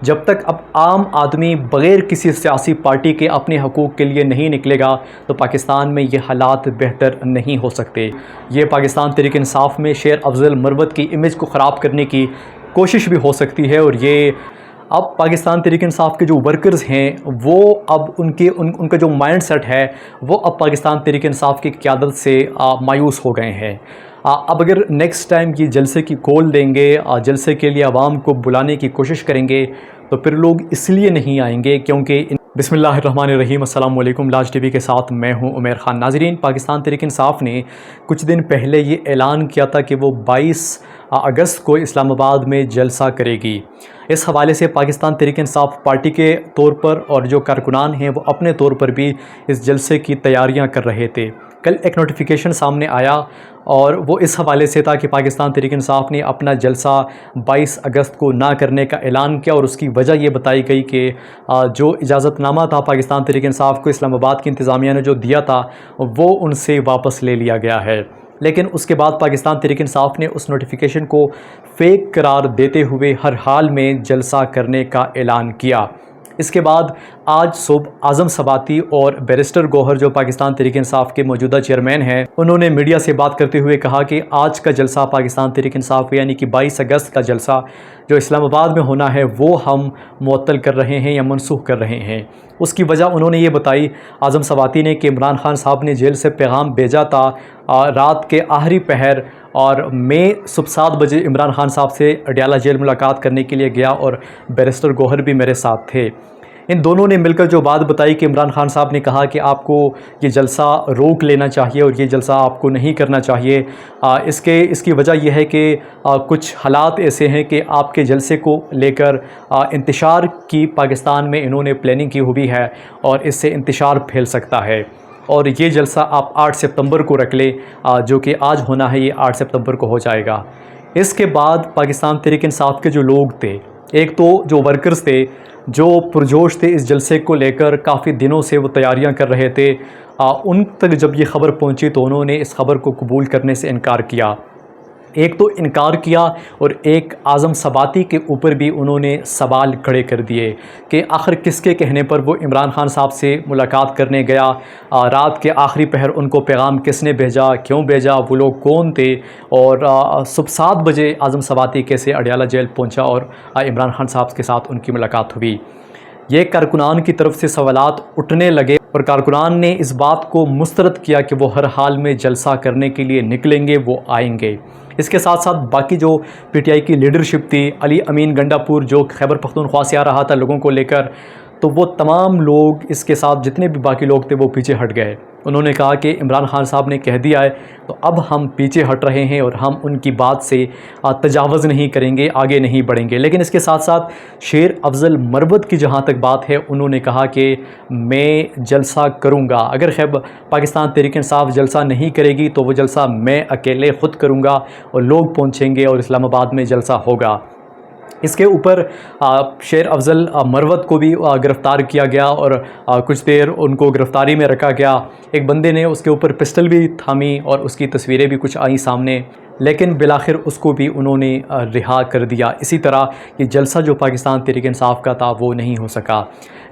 جب تک اب عام آدمی بغیر کسی سیاسی پارٹی کے اپنے حقوق کے لیے نہیں نکلے گا تو پاکستان میں یہ حالات بہتر نہیں ہو سکتے۔ یہ پاکستان تحریک انصاف میں شیر افضل مروت کی امیج کو خراب کرنے کی کوشش بھی ہو سکتی ہے، اور یہ اب پاکستان تحریک انصاف کے جو ورکرز ہیں وہ اب ان کا جو مائنڈ سیٹ ہے وہ اب پاکستان تحریک انصاف کی قیادت سے مایوس ہو گئے ہیں۔ اب اگر نیکسٹ ٹائم یہ جلسے کی کال دیں گے، جلسے کے لیے عوام کو بلانے کی کوشش کریں گے، تو پھر لوگ اس لیے نہیں آئیں گے کیونکہ بسم اللہ الرحمن الرحیم۔ السلام علیکم، لاج ٹی وی کے ساتھ میں ہوں عمیر خان۔ ناظرین، پاکستان تحریک انصاف نے کچھ دن پہلے یہ اعلان کیا تھا کہ وہ 22 اگست کو اسلام آباد میں جلسہ کرے گی۔ اس حوالے سے پاکستان تحریک انصاف پارٹی کے طور پر اور جو کارکنان ہیں وہ اپنے طور پر بھی اس جلسے کی تیاریاں کر رہے تھے۔ کل ایک نوٹیفیکیشن سامنے آیا اور وہ اس حوالے سے تھا کہ پاکستان تحریک انصاف نے اپنا جلسہ 22 اگست کو نہ کرنے کا اعلان کیا، اور اس کی وجہ یہ بتائی گئی کہ جو اجازت نامہ تھا پاکستان تحریک انصاف کو اسلام آباد کی انتظامیہ نے جو دیا تھا وہ ان سے واپس لے لیا گیا ہے۔ لیکن اس کے بعد پاکستان تحریک انصاف نے اس نوٹیفیکیشن کو فیک قرار دیتے ہوئے ہر حال میں جلسہ کرنے کا اعلان کیا۔ اس کے بعد آج صبح اعظم سباتی اور بیرسٹر گوہر جو پاکستان تحریک انصاف کے موجودہ چیئرمین ہیں، انہوں نے میڈیا سے بات کرتے ہوئے کہا کہ آج کا جلسہ پاکستان تحریک انصاف یعنی کہ 22 اگست کا جلسہ جو اسلام آباد میں ہونا ہے وہ ہم معطل کر رہے ہیں یا منسوخ کر رہے ہیں۔ اس کی وجہ انہوں نے یہ بتائی اعظم سباتی نے کہ عمران خان صاحب نے جیل سے پیغام بھیجا تھا رات کے آخری پہر، اور میں صبح 7 بجے عمران خان صاحب سے اڈیالہ جیل ملاقات کرنے کے لیے گیا اور بیرسٹر گوہر بھی میرے ساتھ تھے۔ ان دونوں نے مل کر جو بات بتائی کہ عمران خان صاحب نے کہا کہ آپ کو یہ جلسہ روک لینا چاہیے اور یہ جلسہ آپ کو نہیں کرنا چاہیے۔ اس کی وجہ یہ ہے کہ کچھ حالات ایسے ہیں کہ آپ کے جلسے کو لے کر انتشار کی پاکستان میں انہوں نے پلاننگ کی ہوئی ہے اور اس سے انتشار پھیل سکتا ہے، اور یہ جلسہ آپ 8 ستمبر کو رکھ لیں، جو کہ آج ہونا ہے، یہ 8 ستمبر کو ہو جائے گا۔ اس کے بعد پاکستان تحریک انصاف کے جو لوگ تھے، ایک تو جو ورکرز تھے جو پرجوش تھے اس جلسے کو لے کر، کافی دنوں سے وہ تیاریاں کر رہے تھے، ان تک جب یہ خبر پہنچی تو انہوں نے اس خبر کو قبول کرنے سے انکار کیا۔ ایک تو انکار کیا اور ایک اعظم سباتی کے اوپر بھی انہوں نے سوال کھڑے کر دیے کہ آخر کس کے کہنے پر وہ عمران خان صاحب سے ملاقات کرنے گیا، رات کے آخری پہر ان کو پیغام کس نے بھیجا، کیوں بھیجا، وہ لوگ کون تھے، اور صبح 7 بجے اعظم سباتی کیسے اڈیالہ جیل پہنچا اور عمران خان صاحب کے ساتھ ان کی ملاقات ہوئی۔ یہ کارکنان کی طرف سے سوالات اٹھنے لگے اور کارکنان نے اس بات کو مسترد کیا کہ وہ ہر حال میں جلسہ کرنے کے لیے نکلیں گے، وہ آئیں گے۔ اس کے ساتھ ساتھ باقی جو پی ٹی آئی کی لیڈرشپ تھی، علی امین گنڈا پور جو خیبر پختونخوا سے آ رہا تھا لوگوں کو لے کر، تو وہ تمام لوگ اس کے ساتھ جتنے بھی باقی لوگ تھے وہ پیچھے ہٹ گئے۔ انہوں نے کہا کہ عمران خان صاحب نے کہہ دیا ہے تو اب ہم پیچھے ہٹ رہے ہیں اور ہم ان کی بات سے تجاوز نہیں کریں گے، آگے نہیں بڑھیں گے۔ لیکن اس کے ساتھ ساتھ شیر افضل مروت کی جہاں تک بات ہے، انہوں نے کہا کہ میں جلسہ کروں گا، اگر پاکستان تحریک انصاف جلسہ نہیں کرے گی تو وہ جلسہ میں اکیلے خود کروں گا اور لوگ پہنچیں گے اور اسلام آباد میں جلسہ ہوگا۔ اس کے اوپر شیر افضل مروت کو بھی گرفتار کیا گیا اور کچھ دیر ان کو گرفتاری میں رکھا گیا۔ ایک بندے نے اس کے اوپر پسٹل بھی تھامی اور اس کی تصویریں بھی کچھ آئیں سامنے، لیکن بالآخر اس کو بھی انہوں نے رہا کر دیا۔ اسی طرح یہ جلسہ جو پاکستان تحریک انصاف کا تھا وہ نہیں ہو سکا۔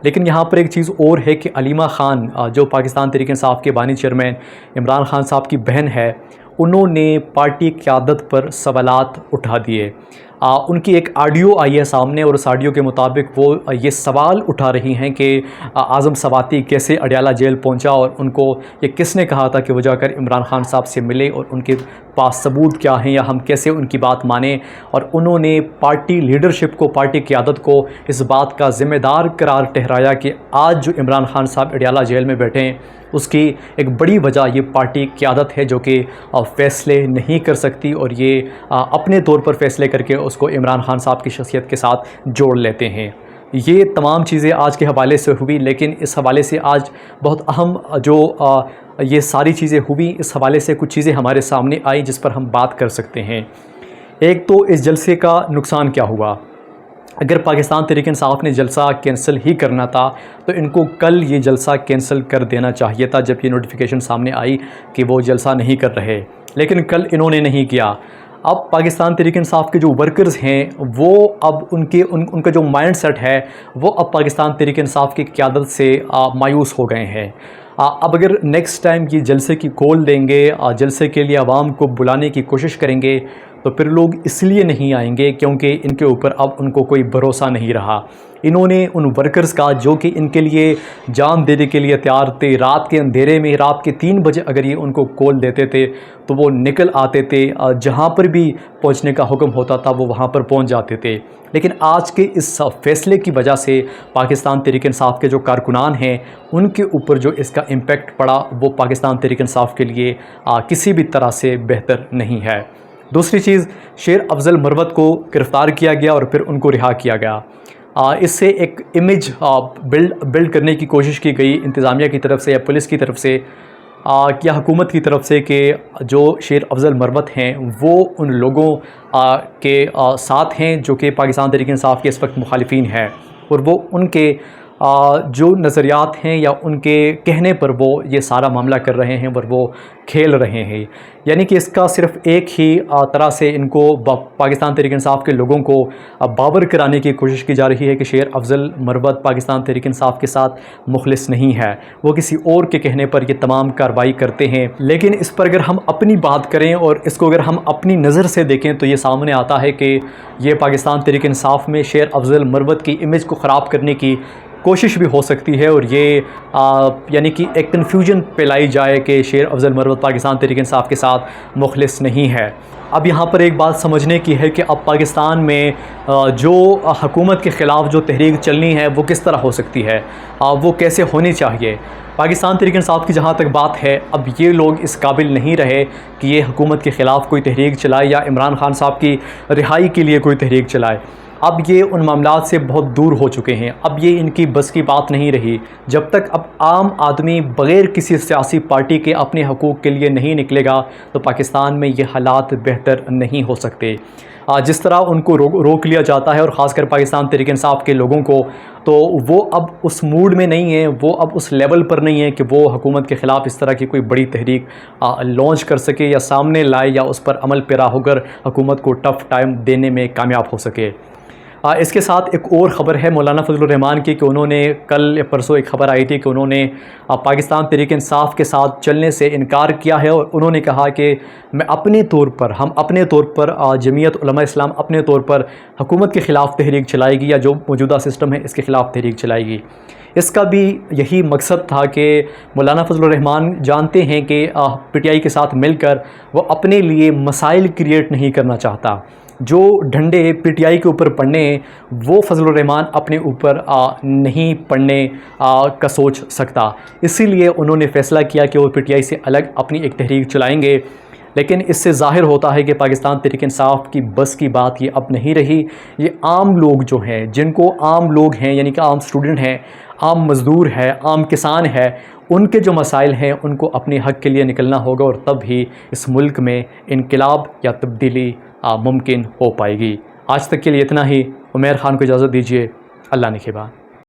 لیکن یہاں پر ایک چیز اور ہے کہ علیمہ خان جو پاکستان تحریک انصاف کے بانی چیئرمین عمران خان صاحب کی بہن ہے، انہوں نے پارٹی قیادت پر سوالات اٹھا دیے۔ ان کی ایک آڈیو آئی ہے سامنے اور اس آڈیو کے مطابق وہ یہ سوال اٹھا رہی ہیں کہ اعظم سباتی کیسے اڈیالہ جیل پہنچا اور ان کو یہ کس نے کہا تھا کہ وہ جا کر عمران خان صاحب سے ملے اور ان کے پاس ثبوت کیا ہیں یا ہم کیسے ان کی بات مانیں، اور انہوں نے پارٹی لیڈرشپ کو، پارٹی قیادت کو اس بات کا ذمہ دار قرار ٹھہرایا کہ آج جو عمران خان صاحب اڈیالہ جیل میں بیٹھے ہیں اس کی ایک بڑی وجہ یہ پارٹی قیادت ہے جو کہ فیصلے نہیں کر سکتی اور یہ اپنے طور پر فیصلے کر کے اس کو عمران خان صاحب کی شخصیت کے ساتھ جوڑ لیتے ہیں۔ یہ تمام چیزیں آج کے حوالے سے ہوئی، لیکن اس حوالے سے آج بہت اہم جو یہ ساری چیزیں ہوئی، اس حوالے سے کچھ چیزیں ہمارے سامنے آئیں جس پر ہم بات کر سکتے ہیں۔ ایک تو اس جلسے کا نقصان کیا ہوا۔ اگر پاکستان تحریک انصاف نے جلسہ کینسل ہی کرنا تھا تو ان کو کل یہ جلسہ کینسل کر دینا چاہیے تھا جب یہ نوٹیفیکیشن سامنے آئی کہ وہ جلسہ نہیں کر رہے، لیکن کل انہوں نے نہیں کیا۔ اب پاکستان تحریک انصاف کے جو ورکرز ہیں وہ اب ان کا جو مائنڈ سیٹ ہے وہ اب پاکستان تحریک انصاف کی قیادت سے مایوس ہو گئے ہیں۔ اب اگر نیکسٹ ٹائم یہ جلسے کی کال دیں گے، جلسے کے لیے عوام کو بلانے کی کوشش کریں گے، تو پھر لوگ اس لیے نہیں آئیں گے کیونکہ ان کے اوپر اب ان کو کوئی بھروسہ نہیں رہا۔ انہوں نے ان ورکرز کا جو کہ ان کے لیے جان دینے کے لیے تیار تھے، رات کے اندھیرے میں رات کے 3 بجے اگر یہ ان کو کال دیتے تھے تو وہ نکل آتے تھے، جہاں پر بھی پہنچنے کا حکم ہوتا تھا وہ وہاں پر پہنچ جاتے تھے۔ لیکن آج کے اس فیصلے کی وجہ سے پاکستان تحریک انصاف کے جو کارکنان ہیں ان کے اوپر جو اس کا امپیکٹ پڑا وہ پاکستان تحریک انصاف کے لیے کسی بھی طرح سے بہتر نہیں ہے۔ دوسری چیز، شیر افضل مروت کو گرفتار کیا گیا اور پھر ان کو رہا کیا گیا۔ اس سے ایک امیج بلڈ کرنے کی کوشش کی گئی انتظامیہ کی طرف سے یا پولیس کی طرف سے یا حکومت کی طرف سے کہ جو شیر افضل مروت ہیں وہ ان لوگوں کے ساتھ ہیں جو کہ پاکستان تحریک انصاف کے اس وقت مخالفین ہیں، اور وہ ان کے جو نظریات ہیں یا ان کے کہنے پر وہ یہ سارا معاملہ کر رہے ہیں اور وہ کھیل رہے ہیں۔ یعنی کہ اس کا صرف ایک ہی طرح سے ان کو پاکستان تحریک انصاف کے لوگوں کو باور کرانے کی کوشش کی جا رہی ہے کہ شیر افضل مروت پاکستان تحریک انصاف کے ساتھ مخلص نہیں ہے، وہ کسی اور کے کہنے پر یہ تمام کارروائی کرتے ہیں۔ لیکن اس پر اگر ہم اپنی بات کریں اور اس کو اگر ہم اپنی نظر سے دیکھیں تو یہ سامنے آتا ہے کہ یہ پاکستان تحریک انصاف میں شیر افضل مروت کی امیج کو خراب کرنے کی کوشش بھی ہو سکتی ہے، اور یہ یعنی کہ ایک کنفیوژن پھیلائی جائے کہ شیر افضل مروت پاکستان تحریک انصاف کے ساتھ مخلص نہیں ہے۔ اب یہاں پر ایک بات سمجھنے کی ہے کہ اب پاکستان میں جو حکومت کے خلاف جو تحریک چلنی ہے وہ کس طرح ہو سکتی ہے، وہ کیسے ہونی چاہیے۔ پاکستان تحریک انصاف کی جہاں تک بات ہے، اب یہ لوگ اس قابل نہیں رہے کہ یہ حکومت کے خلاف کوئی تحریک چلائے یا عمران خان صاحب کی رہائی کے لیے کوئی تحریک چلائے۔ اب یہ ان معاملات سے بہت دور ہو چکے ہیں، اب یہ ان کی بس کی بات نہیں رہی۔ جب تک اب عام آدمی بغیر کسی سیاسی پارٹی کے اپنے حقوق کے لیے نہیں نکلے گا تو پاکستان میں یہ حالات بہتر نہیں ہو سکتے۔ جس طرح ان کو روک لیا جاتا ہے، اور خاص کر پاکستان تحریک انصاف کے لوگوں کو، تو وہ اب اس موڈ میں نہیں ہیں، وہ اب اس لیول پر نہیں ہیں کہ وہ حکومت کے خلاف اس طرح کی کوئی بڑی تحریک لانچ کر سکے یا سامنے لائے یا اس پر عمل پیرا ہو کر حکومت کو ٹف ٹائم دینے میں کامیاب ہو سکے۔ اس کے ساتھ ایک اور خبر ہے مولانا فضل الرحمان کی کہ انہوں نے کل یا پرسوں ایک خبر آئی تھی کہ انہوں نے پاکستان تحریک انصاف کے ساتھ چلنے سے انکار کیا ہے، اور انہوں نے کہا کہ ہم اپنے طور پر جمعیت علماء اسلام اپنے طور پر حکومت کے خلاف تحریک چلائے گی یا جو موجودہ سسٹم ہے اس کے خلاف تحریک چلائے گی۔ اس کا بھی یہی مقصد تھا کہ مولانا فضل الرحمان جانتے ہیں کہ پی ٹی آئی کے ساتھ مل کر وہ اپنے لیے مسائل کریٹ نہیں کرنا چاہتا۔ جو ڈنڈے پی ٹی آئی کے اوپر پڑنے ہیں وہ فضل الرحمان اپنے اوپر نہیں پڑنے کا سوچ سکتا، اسی لیے انہوں نے فیصلہ کیا کہ وہ پی ٹی آئی سے الگ اپنی ایک تحریک چلائیں گے۔ لیکن اس سے ظاہر ہوتا ہے کہ پاکستان تحریک انصاف کی بس کی بات یہ اب نہیں رہی۔ یہ عام لوگ جو ہیں، جن کو عام لوگ ہیں یعنی کہ عام سٹوڈنٹ ہیں، عام مزدور ہے، عام کسان ہے، ان کے جو مسائل ہیں ان کو اپنے حق کے لیے نکلنا ہوگا، اور تب ہی اس ملک میں انقلاب یا تبدیلی ممکن ہو پائے گی۔ آج تک کے لیے اتنا ہی۔ عمیر خان کو اجازت دیجیے، اللہ نگہبان۔